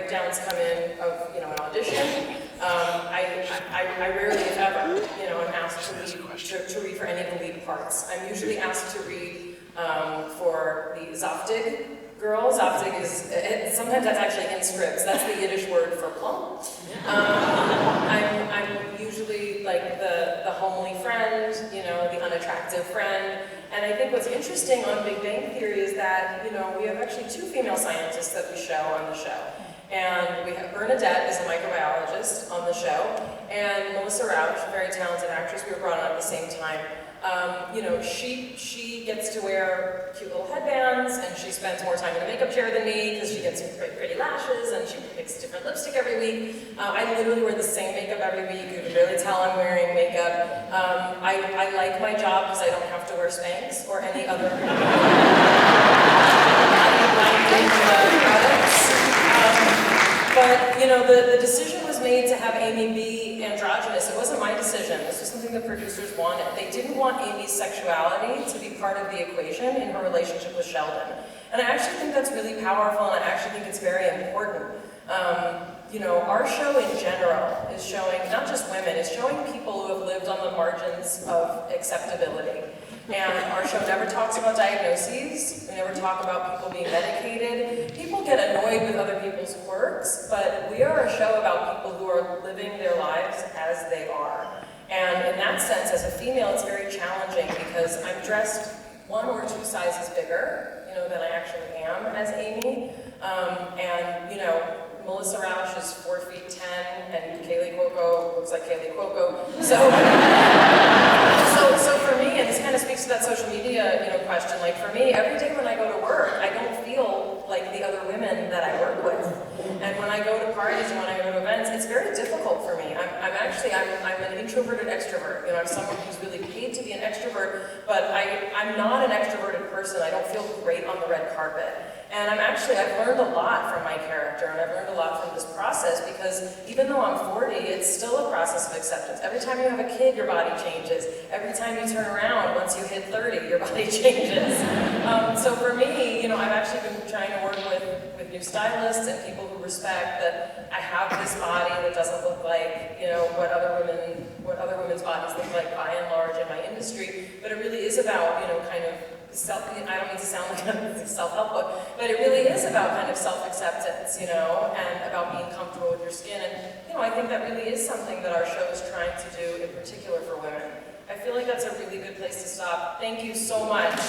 breakdowns come in of, an audition, I rarely, if ever, am asked to read for any of the lead parts. I'm usually asked to read for the Zaftig girl. Zaftig is, sometimes that's actually in scripts. That's the Yiddish word for plump. I'm usually like the homely friend, the unattractive friend. And I think what's interesting on Big Bang Theory is that, we have actually 2 female scientists that we show on the show. And we have Bernadette is a microbiologist on the show, and Melissa Rauch, a very talented actress, we were brought on at the same time. She gets to wear cute little headbands, and she spends more time in the makeup chair than me because she gets pretty lashes, and she picks different lipstick every week. I literally wear the same makeup every week. You can barely tell I'm wearing makeup. I like my job because I don't have to wear Spanx or any other products. But, the decision was made to have Amy be androgynous. It wasn't my decision. This was something the producers wanted. They didn't want Amy's sexuality to be part of the equation in her relationship with Sheldon. And I actually think that's really powerful, and I actually think it's very important. Our show in general is showing, not just women, it's showing people who have lived on the margins of acceptability. And our show never talks about diagnoses. We never talk about people being medicated. People get annoyed with other people's quirks, but we are a show about people who are living their lives as they are. And in that sense, as a female, it's very challenging because I'm dressed 1 or 2 sizes bigger, than I actually am as Amy. Melissa Rauch is 4 feet 10, and Kaylee Cuoco looks like Kaylee Cuoco. So for me, and this kind of speaks to that social media, question. Like for me, every day when I go to work, I don't feel like the other women that I work with. And when I go to parties and when I go to events, it's very difficult for me. I'm an introverted extrovert. I'm someone who's really paid to be an extrovert, but I'm not an extroverted person. I don't feel great on the red carpet. And I've learned a lot from my character, and I've learned a lot from this process, because even though I'm 40, it's still a process of acceptance. Every time you have a kid, your body changes. Every time you turn around, once you hit 30, your body changes. So for me, I've actually been trying to work with new stylists and people who respect that I have this body that doesn't look like, what other women's bodies look like by and large in my industry, but it really is about, kind of I don't mean to sound like a self-help book, but it really is about kind of self-acceptance, and about being comfortable with your skin. And, I think that really is something that our show is trying to do, in particular for women. I feel like that's a really good place to stop. Thank you so much.